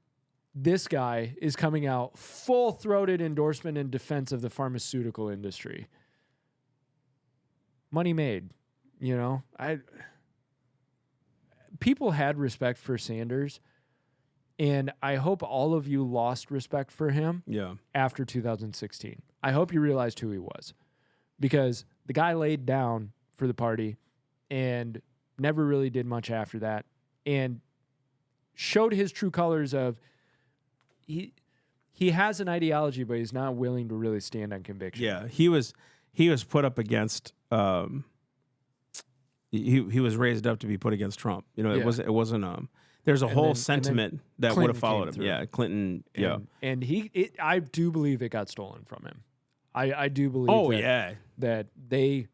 this guy is coming out full-throated endorsement in defense of the pharmaceutical industry. Money made, you know. People had respect for Sanders, and I hope all of you lost respect for him Yeah. after 2016. I hope you realized who he was, because the guy laid down for the party and never really did much after that, and showed his true colors of he has an ideology, but he's not willing to really stand on conviction. Yeah. He was put up against he was raised up to be put against Trump. You know, Yeah. it wasn't there's a whole sentiment that would Clinton have followed came him. through. Yeah, Clinton. Yeah. And I do believe it got stolen from him. I do believe Oh that, yeah. that they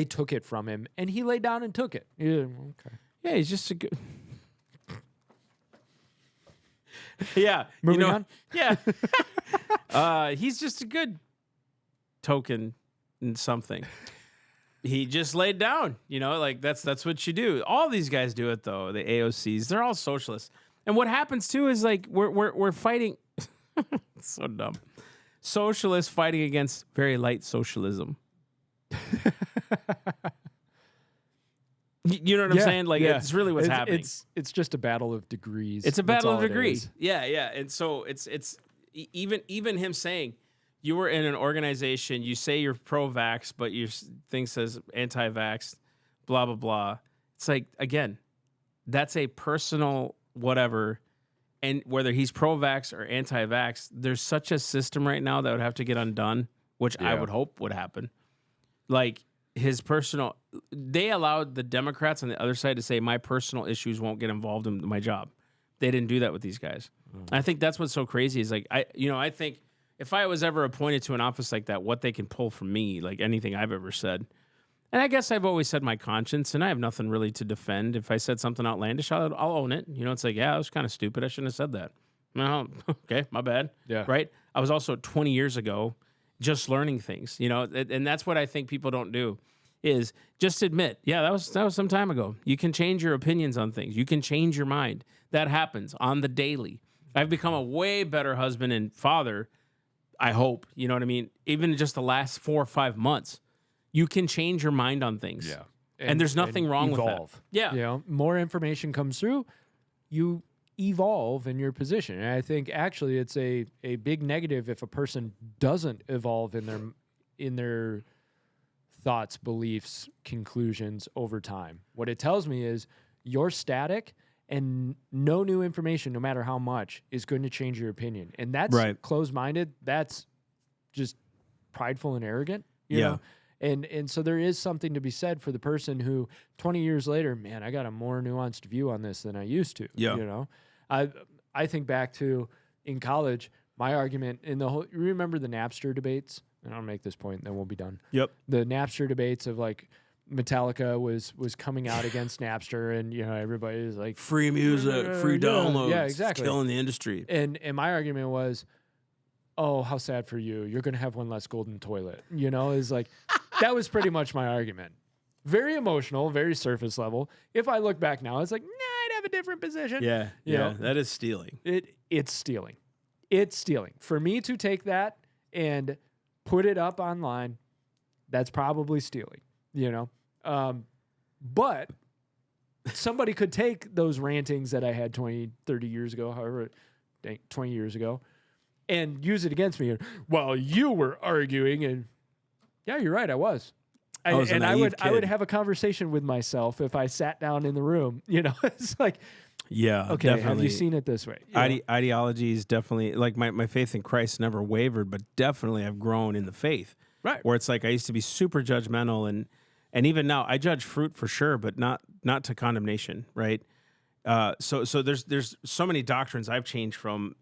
took it from him, and he laid down and took it. Yeah, okay. Yeah, he's just a good. Yeah, Moving you know, on? Yeah. He's just a good token in something. He just laid down, you know, like that's what you do. All these guys do it though. The AOCs, they're all socialists. And what happens too is like we're fighting. It's so dumb. Socialists fighting against very light socialism. You know what I'm saying? Like it's really what's happening. It's just a battle of degrees. It's a That's battle all of it degrees. is. Yeah, yeah. And so it's even him saying you were in an organization, you say you're pro-vax, but your thing says anti-vax, blah, blah, blah. It's like, again, that's a personal whatever. And whether he's pro-vax or anti-vax, there's such a system right now that would have to get undone, which I would hope would happen. Like his personal, they allowed the Democrats on the other side to say my personal issues won't get involved in my job. They didn't do that with these guys. I think that's what's so crazy is like, I think if I was ever appointed to an office like that, what they can pull from me, like anything I've ever said. And I guess I've always said my conscience, and I have nothing really to defend. If I said something outlandish, I'll own it. You know, it's like, yeah, I was kind of stupid. I shouldn't have said that. No, okay, my bad. Yeah. Right? I was also 20 years ago just learning things, you know, and that's what I think people don't do is just admit, yeah, that was some time ago. You can change your opinions on things. You can change your mind. That happens on the daily. I've become a way better husband and father, I hope. You know what I mean? Even in just the last 4 or 5 months, you can change your mind on things. Yeah. And there's nothing wrong with that. Evolve. Yeah. You know, more information comes through, you evolve in your position. And I think actually it's a big negative if a person doesn't evolve in their thoughts, beliefs, conclusions over time. What it tells me is you're static and no new information, no matter how much, is going to change your opinion. And that's Right. closed-minded. That's just prideful and arrogant. You Yeah. know? And so there is something to be said for the person who 20 years later, man, I got a more nuanced view on this than I used to. Yeah. You know, I think back to in college, my argument in the whole, you remember the Napster debates? And I'll make this point and then we'll be done. Yep. The Napster debates of like Metallica was coming out against Napster, and you know, everybody is like Free music, free yeah, downloads. yeah, It's exactly. killing the industry. and my argument was, oh, how sad for you. You're going to have one less golden toilet. You know, is like, that was pretty much my argument. Very emotional, very surface level. If I look back now, it's like, nah, I'd have a different position. Yeah. You Yeah. know? That is stealing. It's stealing. It's stealing. For me to take that and put it up online, that's probably stealing, you know? But somebody could take those rantings that I had 20, 30 years ago, however, 20 years ago, and use it against me. While you were arguing, and yeah, you're right, I was. I was a I naive would kid. have a conversation with myself if I sat down in the room. You know, it's like, Yeah. okay, definitely. have you seen it this way? You know? Ideology is definitely like my faith in Christ never wavered, but definitely I've grown in the faith. Right. Where it's like I used to be super judgmental and even now I judge fruit for sure, but not to condemnation, right? So there's so many doctrines I've changed from,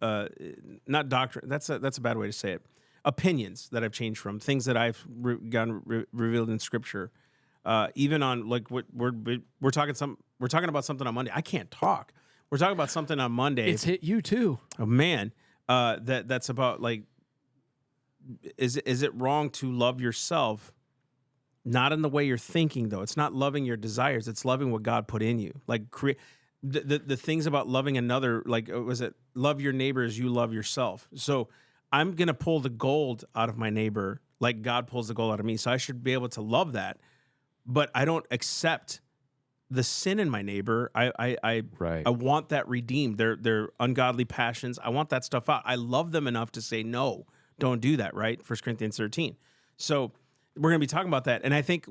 not doctrine. That's a bad way to say it. Opinions that I've changed from, things that I've gotten revealed in Scripture. Even on like what we're talking about something on Monday. I can't talk. we're talking about something on Monday. It's hit you too. Oh man, that's about like, is it wrong to love yourself? Not in the way you're thinking, though. It's not loving your desires. It's loving what God put in you. Like the things about loving another. Like was it love your neighbor as you love yourself? So I'm gonna pull the gold out of my neighbor like God pulls the gold out of me. So I should be able to love that, but I don't accept the sin in my neighbor. I want that redeemed. Their ungodly passions. I want that stuff out. I love them enough to say no, don't do that. Right, 1 Corinthians 13. So we're going to be talking about that. And I think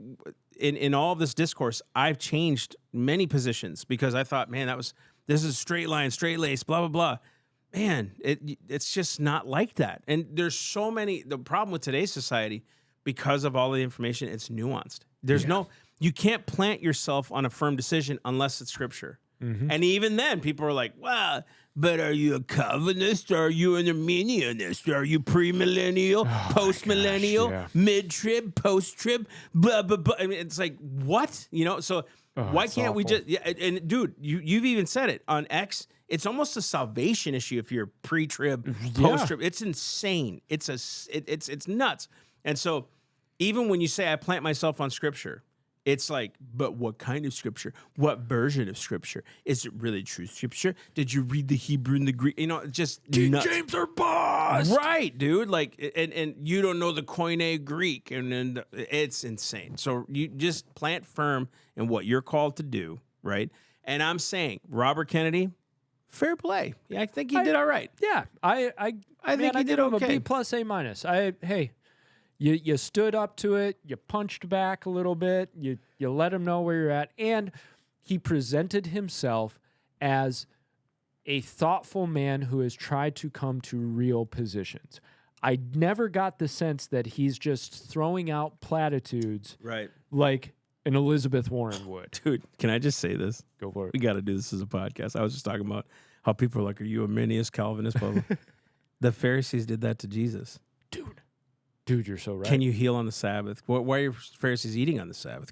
in all of this discourse, I've changed many positions because I thought, man, this is a straight line, straight lace, blah, blah, blah. Man, it's just not like that. And there's so many, the problem with today's society, because of all the information, it's nuanced. There's you can't plant yourself on a firm decision unless it's scripture. And even then, people are like, well, but are you a Calvinist? Are you an Arminianist? Are you premillennial, postmillennial, mid-trib, post-trib, blah, blah, blah. I mean, it's like, what? You know, so why can't we just, and dude, you've even said it on X, it's almost a salvation issue if you're pre-trib, post-trib. It's insane. It's nuts. And so even when you say I plant myself on scripture, it's like, but what kind of scripture? What version of scripture? Is it really true scripture? Did you read the Hebrew and the Greek? You know, just King nuts. James or bust. Right, dude. Like, and you don't know the Koine Greek, and it's insane. So you just plant firm in what you're called to do, right? And I'm saying, Robert Kennedy, fair play. Yeah, I think he did all right. Yeah, I think he did him okay. a B+, A-. Hey. You stood up to it, you punched back a little bit, you let him know where you're at, and he presented himself as a thoughtful man who has tried to come to real positions. I never got the sense that he's just throwing out platitudes Right. like an Elizabeth Warren would. Dude, can I just say this? Go for it. We got to do this as a podcast. I was just talking about how people are like, are you a Arminius, Calvinist, blah, blah. The Pharisees did that to Jesus. Dude, you're so right. Can you heal on the Sabbath? Why are Pharisees eating on the Sabbath?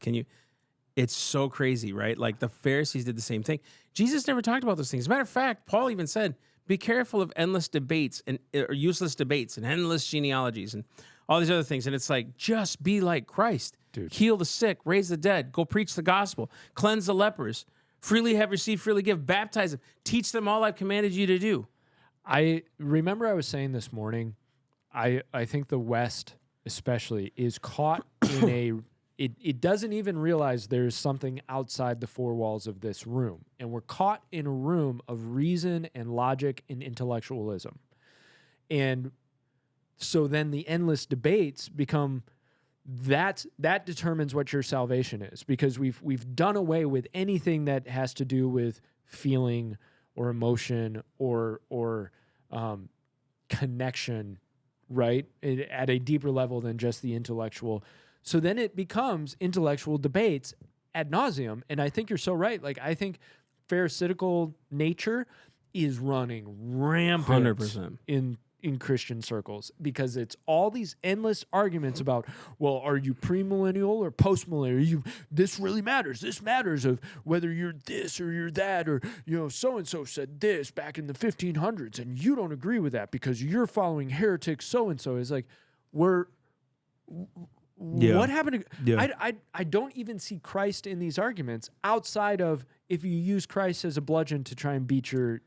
It's so crazy, right? Like the Pharisees did the same thing. Jesus never talked about those things. As a matter of fact, Paul even said, be careful of endless debates or useless debates and endless genealogies and all these other things. And it's like, just be like Christ. Dude. Heal the sick, raise the dead, go preach the gospel, cleanse the lepers, freely have received, freely give, baptize them, teach them all I've commanded you to do. I remember I was saying this morning, I think the West especially is caught in it doesn't even realize there's something outside the four walls of this room. And we're caught in a room of reason and logic and intellectualism. And so then the endless debates become that determines what your salvation is, because we've done away with anything that has to do with feeling or emotion or connection, right? At a deeper level than just the intellectual. So then it becomes intellectual debates ad nauseum. And I think you're so right. Like, I think pharisaical nature is running rampant 100%. in Christian circles, because it's all these endless arguments about, well, are you premillennial or postmillennial? This really matters. This matters of whether you're this or you're that, or, you know, so-and-so said this back in the 1500s and you don't agree with that because you're following heretic so-and-so. It's like, what happened to, I don't even see Christ in these arguments outside of if you use Christ as a bludgeon to try and beat your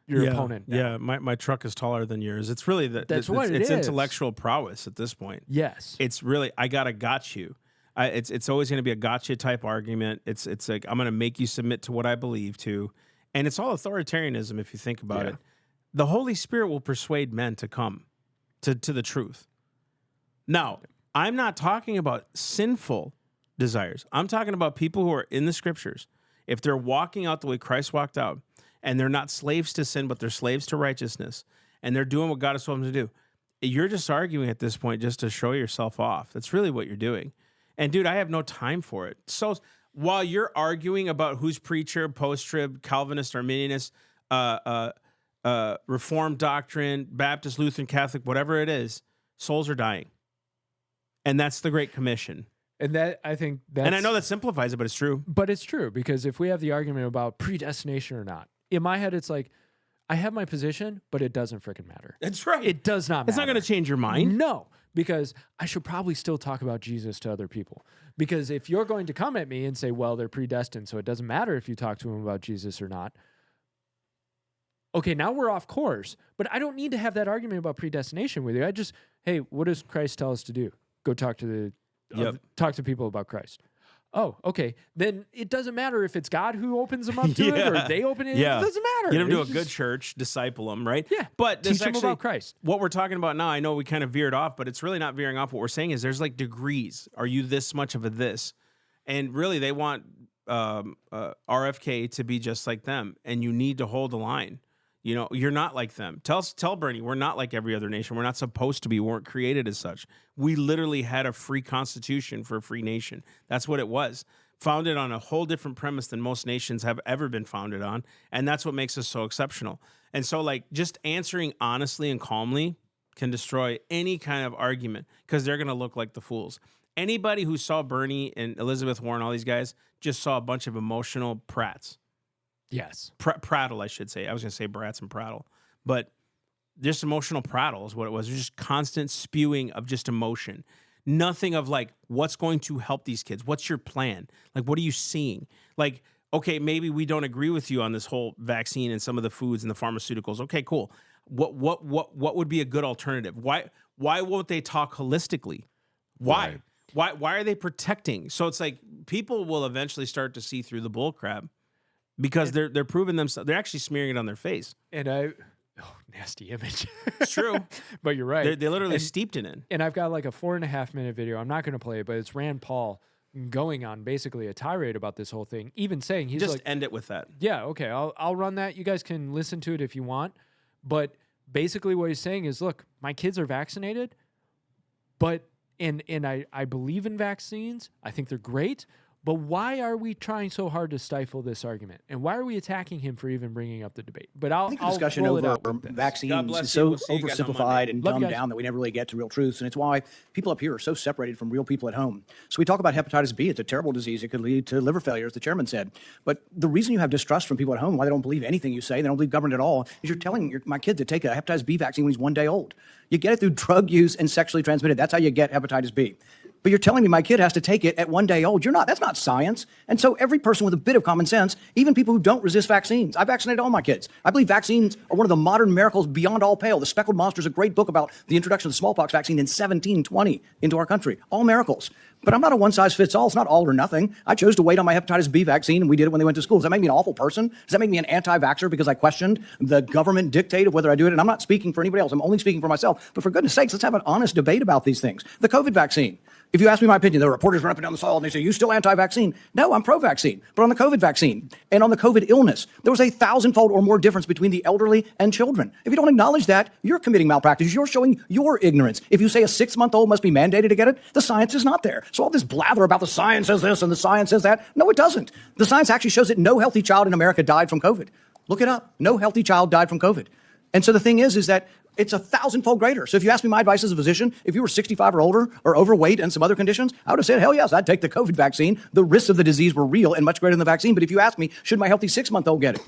opponent. Yeah, my truck is taller than yours. It's really it's intellectual prowess at this point. Yes. It's really, I got you. It's always going to be a gotcha type argument. It's like, I'm going to make you submit to what I believe to. And it's all authoritarianism if you think about it. The Holy Spirit will persuade men to come to the truth. Now, I'm not talking about sinful desires. I'm talking about people who are in the scriptures. If they're walking out the way Christ walked out, and they're not slaves to sin, but they're slaves to righteousness, and they're doing what God has told them to do, you're just arguing at this point just to show yourself off. That's really what you're doing. And dude, I have no time for it. So while you're arguing about who's preacher, post-trib, Calvinist, Arminianist, Reformed doctrine, Baptist, Lutheran, Catholic, whatever it is, souls are dying. And that's the Great Commission. And I think that's... And I know that simplifies it, but it's true. But it's true, because if we have the argument about predestination or not, in my head, it's like, I have my position, but it doesn't freaking matter. That's right. It does not matter. It's not going to change your mind. No, because I should probably still talk about Jesus to other people. Because if you're going to come at me and say, well, they're predestined, so it doesn't matter if you talk to them about Jesus or not. Okay, now we're off course, but I don't need to have that argument about predestination with you. I just, hey, what does Christ tell us to do? Go talk to talk to people about Christ. Oh, okay. Then it doesn't matter if it's God who opens them up to it or they open it. Yeah. It doesn't matter. Get them to a It's good just- church, disciple them, right? Yeah. But Teach this them actually, about Christ. what we're talking about now, I know we kind of veered off, but it's really not veering off. What we're saying is there's like degrees. Are you this much of a this? And really, they want RFK to be just like them, and you need to hold the line. You know, you're not like them. Tell Bernie, we're not like every other nation. We're not supposed to be. We weren't created as such. We literally had a free constitution for a free nation. That's what it was. Founded on a whole different premise than most nations have ever been founded on. And that's what makes us so exceptional. And so, like, just answering honestly and calmly can destroy any kind of argument because they're going to look like the fools. Anybody who saw Bernie and Elizabeth Warren, all these guys, just saw a bunch of emotional prats. Yes. Prattle, I should say. I was going to say brats and prattle, but just emotional prattle is what it was. It was just constant spewing of just emotion. Nothing of like, what's going to help these kids? What's your plan? Like, what are you seeing? Like, okay, maybe we don't agree with you on this whole vaccine and some of the foods and the pharmaceuticals. Okay, cool. What would be a good alternative? Why won't they talk holistically? Why? Right. Why are they protecting? So it's like people will eventually start to see through the bull crap. Because they're proving themselves, they're actually smearing it on their face. And nasty image. It's true. But you're right. They're literally steeped in it. And I've got like a 4.5 minute video. I'm not going to play it, but it's Rand Paul going on basically a tirade about this whole thing, even saying he's Just like, end it with that. yeah, okay, I'll run that. You guys can listen to it if you want. But basically what he's saying is, look, my kids are vaccinated, but and I believe in vaccines. I think they're great. But why are we trying so hard to stifle this argument? And why are we attacking him for even bringing up the debate? But I think the discussion roll it over out with this. vaccines bless is you. so We'll see you guys on oversimplified Monday. and Love you dumbed guys. down that we never really get to real truths. And it's why people up here are so separated from real people at home. So we talk about hepatitis B. It's a terrible disease. It could lead to liver failure, as the chairman said. But the reason you have distrust from people at home, why they don't believe anything you say, they don't believe government at all, is you're telling my kid to take a hepatitis B vaccine when he's 1 day old. You get it through drug use and sexually transmitted. That's how you get hepatitis B. But you're telling me my kid has to take it at 1 day old. You're not. That's not science. And so every person with a bit of common sense, even people who don't resist vaccines, I vaccinated all my kids. I believe vaccines are one of the modern miracles beyond all pale. The Speckled Monster is a great book about the introduction of the smallpox vaccine in 1720 into our country. All miracles. But I'm not a one-size-fits-all. It's not all or nothing. I chose to wait on my hepatitis B vaccine, and we did it when they went to school. Does that make me an awful person? Does that make me an anti-vaxxer because I questioned the government dictate of whether I do it? And I'm not speaking for anybody else. I'm only speaking for myself. But for goodness sakes, let's have an honest debate about these things. The COVID vaccine. If you ask me my opinion, the reporters run up and down the hall and they say, you still anti-vaccine? No, I'm pro-vaccine. But on the COVID vaccine and on the COVID illness, there was a 1,000-fold or more difference between the elderly and children. If you don't acknowledge that, you're committing malpractice. You're showing your ignorance. If you say a 6-month-old must be mandated to get it, the science is not there. So all this blather about the science says this and the science says that, no, it doesn't. The science actually shows that no healthy child in America died from COVID. Look it up. No healthy child died from COVID. And so the thing is that it's 1,000-fold greater. So if you ask me my advice as a physician, if you were 65 or older or overweight and some other conditions, I would have said, hell yes, I'd take the COVID vaccine. The risks of the disease were real and much greater than the vaccine. But if you ask me, should my healthy 6-month-old get it?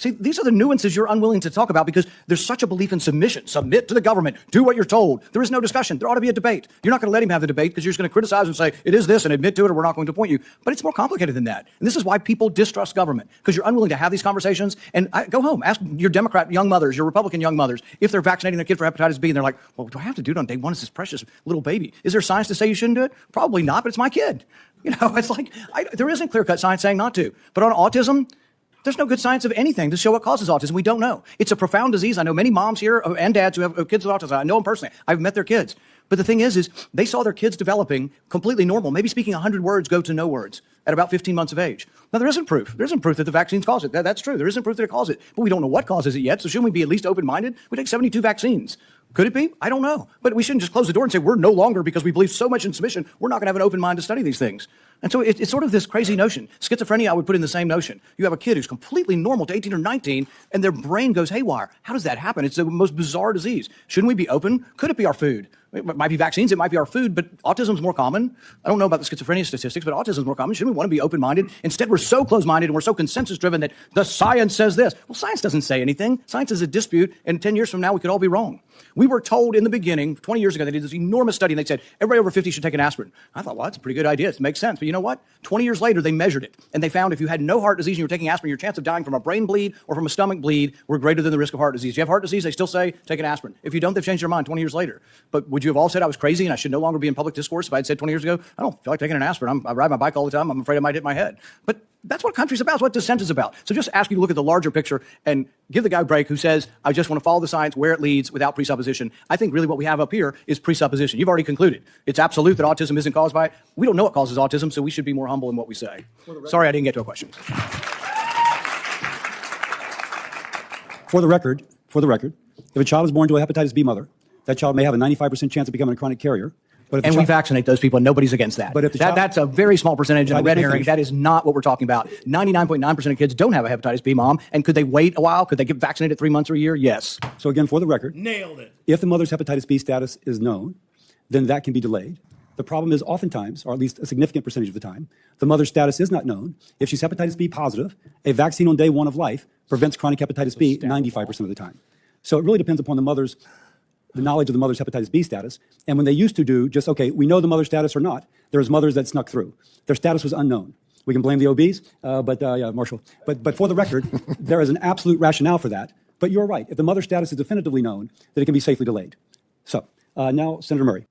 See, these are the nuances you're unwilling to talk about because there's such a belief in submission. Submit to the government. Do what you're told. There is no discussion. There ought to be a debate. You're not going to let him have the debate because you're just going to criticize and say, it is this and admit to it or we're not going to appoint you. But it's more complicated than that. And this is why people distrust government because you're unwilling to have these conversations. And go home. Ask your Democrat young mothers, your Republican young mothers, if they're vaccinating their kid for hepatitis B and they're like, well, do I have to do it on day one? It's this precious little baby. Is there science to say you shouldn't do it? Probably not, but it's my kid. You know, it's like there isn't clear-cut science saying not to. But on autism, there's no good science of anything to show what causes autism. We don't know. It's a profound disease. I know many moms here and dads who have kids with autism. I know them personally. I've met their kids. But the thing is they saw their kids developing completely normal, maybe speaking 100 words go to no words at about 15 months of age. Now, there isn't proof. There isn't proof that the vaccines cause it. That's true. There isn't proof that it causes it. But we don't know what causes it yet, so shouldn't we be at least open-minded? We take 72 vaccines. Could it be? I don't know. But we shouldn't just close the door and say we're no longer, because we believe so much in submission, we're not going to have an open mind to study these things. And so it's sort of this crazy notion. Schizophrenia, I would put in the same notion. You have a kid who's completely normal to 18 or 19, and their brain goes haywire. How does that happen? It's the most bizarre disease. Shouldn't we be open? Could it be our food? It might be vaccines, it might be our food, but autism is more common. I don't know about the schizophrenia statistics, but autism is more common. Shouldn't we want to be open-minded? Instead, we're so close-minded and we're so consensus-driven that the science says this. Well, science doesn't say anything. Science is a dispute, and 10 years from now, we could all be wrong. We were told in the beginning, 20 years ago, they did this enormous study, and they said, everybody over 50 should take an aspirin. I thought, well, that's a pretty good idea. It makes sense. But you know what? 20 years later, they measured it, and they found if you had no heart disease and you were taking aspirin, your chance of dying from a brain bleed or from a stomach bleed were greater than the risk of heart disease. If you have heart disease, they still say, take an aspirin. If you don't, they've changed their mind 20 years later. But would you have all said I was crazy and I should no longer be in public discourse if I had said 20 years ago, I don't feel like taking an aspirin. I ride my bike all the time. I'm afraid I might hit my head. But that's what country's about. That's what dissent is about. So just ask you to look at the larger picture and give the guy a break who says, I just want to follow the science where it leads without presupposition. I think really what we have up here is presupposition. You've already concluded. It's absolute that autism isn't caused by it. We don't know what causes autism, so we should be more humble in what we say. Sorry, I didn't get to a question. For the record, if a child is born to a hepatitis B mother, that child may have a 95% chance of becoming a chronic carrier. But And we vaccinate those people, and nobody's against that. But if the child- that's a very small percentage and a red herring. finish. That is not what we're talking about. 99.9% of kids don't have a hepatitis B mom. And could they wait a while? Could they get vaccinated 3 months or a year? Yes. So again, for the record, Nailed it. if the mother's hepatitis B status is known, then that can be delayed. The problem is oftentimes, or at least a significant percentage of the time, the mother's status is not known. If she's hepatitis B positive, a vaccine on day 1 of life prevents chronic hepatitis B 95% of the time. So it really depends upon the knowledge of the mother's hepatitis B status. And when they used to do just, okay, we know the mother's status or not, there's mothers that snuck through. Their status was unknown. We can blame the OBs, yeah, Marshall. But for the record, there is an absolute rationale for that. But you're right. If the mother's status is definitively known, then it can be safely delayed. So now, Senator Murray.